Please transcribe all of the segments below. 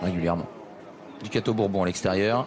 régulièrement. Ducato Bourbon à l'extérieur.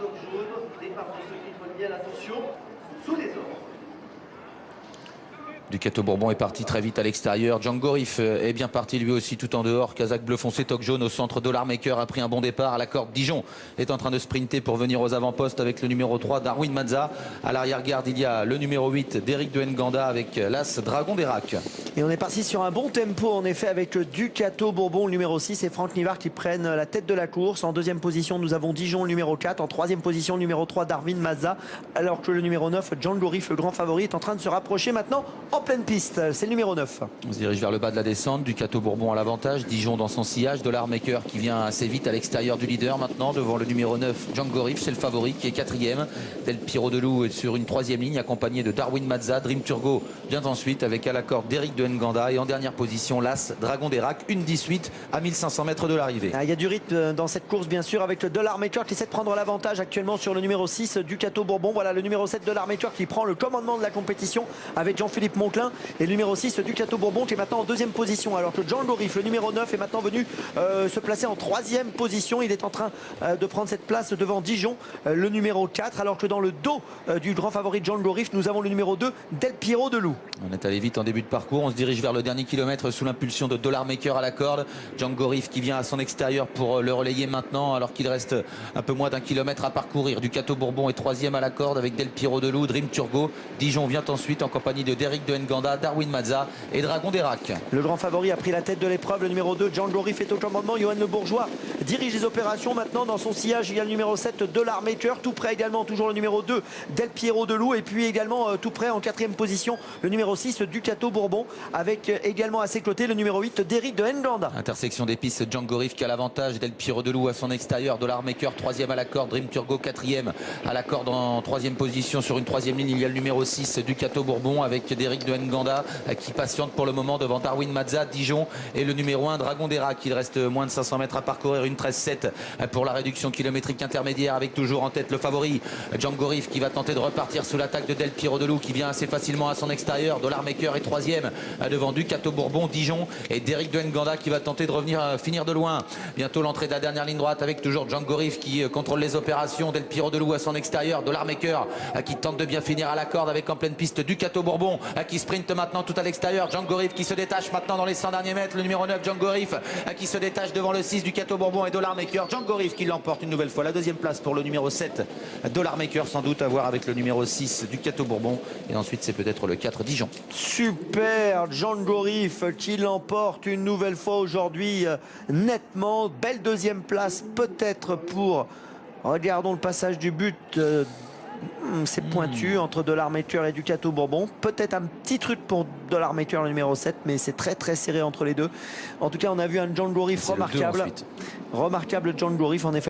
Ducato Bourbon est parti très vite à l'extérieur. Django Riff est bien parti lui aussi tout en dehors. Kazakh bleu foncé, toque jaune au centre. Dollar Maker a pris un bon départ à la corde. Dijon est en train de sprinter pour venir aux avant-postes avec le numéro 3 Darwin Mazza. À l'arrière-garde, il y a le numéro 8 d'Éric de Nganda avec l'As Dragon d'Erac. Et on est parti sur un bon tempo en effet avec Ducato Bourbon, le numéro 6 et Franck Nivard qui prennent la tête de la course. En deuxième position, nous avons Dijon, le numéro 4. En troisième position, le numéro 3 Darwin Mazza. Alors que le numéro 9, Django Riff, le grand favori, est en train de se rapprocher maintenant en pleine piste. C'est le numéro 9. On se dirige vers le bas de la descente. Ducato Bourbon à l'avantage. Dijon dans son sillage. Dollar Maker qui vient assez vite à l'extérieur du leader maintenant devant le numéro 9 Django Riff. C'est le favori qui est quatrième. Del Piro de Loup est sur une troisième ligne accompagné de Darwin Mazza. Dream Turgo vient ensuite avec à la corde d'Éric de Nganda. Et en dernière position, l'As Dragon d'Erac. Une 18 à 1500 mètres de l'arrivée. Il y a du rythme dans cette course bien sûr avec le Dollar Maker qui essaie de prendre l'avantage actuellement sur le numéro 6 Ducato Bourbon. Voilà le numéro 7 Dollar Maker qui prend le commandement de la compétition avec Jean-Philippe Monclin. Et le numéro 6 Ducato Bourbon qui est maintenant en deuxième position. Alors que Django Riff, le numéro 9, est maintenant venu se placer en troisième position. Il est en train de prendre cette place devant Dijon, le numéro 4. Alors que dans le dos du grand favori Django Riff, nous avons le numéro 2 Del Piro de Loup. On est allé vite en début de parcours. On se dirige vers le dernier kilomètre sous l'impulsion de Dollar Maker à la corde. Django Riff qui vient à son extérieur pour le relayer maintenant alors qu'il reste un peu moins d'un kilomètre à parcourir. Ducato Bourbon est troisième à la corde avec Del Piro de Loup, Dream Turgo. Dijon vient ensuite en compagnie de D'Eric de Nganda, Darwin Mazza et Dragon d'Erac. Le grand favori a pris la tête de l'épreuve. Le numéro 2 Django Riff est au commandement. Johan Le Bourgeois dirige les opérations maintenant. Dans son sillage il y a le numéro 7 Dollar Maker. Tout près également toujours le numéro 2 Del Piro de Loup. Et puis également tout près en quatrième position le numéro 6 Ducato Bourbon avec également à ses côtés le numéro 8 d'Éric de Nganda. Intersection des pistes, Django Riff qui a l'avantage, Del Piro de Loup à son extérieur, Dollar Maker troisième à la corde, Dream Turgo quatrième à la corde en troisième position. Sur une troisième ligne il y a le numéro 6 Ducato Bourbon avec D'Eric de Nganda qui patiente pour le moment devant Darwin Mazza, Dijon et le numéro 1 Dragon d'Erac. Il reste moins de 500 mètres à parcourir, une 13,7 pour la réduction kilométrique intermédiaire avec toujours en tête le favori Django Riff qui va tenter de repartir sous l'attaque de Del Piro de Loup qui vient assez facilement à son extérieur. Dollar Maker est troisième devant Ducato Bourbon, Dijon et D'Eric de Nganda qui va tenter de revenir finir de loin. Bientôt l'entrée de la dernière ligne droite avec toujours Django Riff qui contrôle les opérations. Del Piro de Loup à son extérieur. Dollar Maker qui tente de bien finir à la corde avec en pleine piste Ducato Bourbon qui sprinte maintenant tout à l'extérieur. Django Riff qui se détache maintenant dans les 100 derniers mètres. Le numéro 9 Django Riff qui se détache devant le 6 Ducato Bourbon et Dollar Maker. Django Riff qui l'emporte une nouvelle fois. La deuxième place pour le numéro 7 Dollar Maker, sans doute à voir avec le numéro 6 Ducato Bourbon. Et ensuite c'est peut-être le 4 Dijon. Super Django Riff qui l'emporte une nouvelle fois aujourd'hui nettement. Belle deuxième place peut-être pour, regardons le passage du but. C'est pointu entre Dollar Maker et Ducato Bourbon. Peut-être un petit truc pour Dollar Maker le numéro 7, mais c'est très très serré entre les deux. En tout cas on a vu un Django Riff remarquable. Remarquable Django Riff en effet.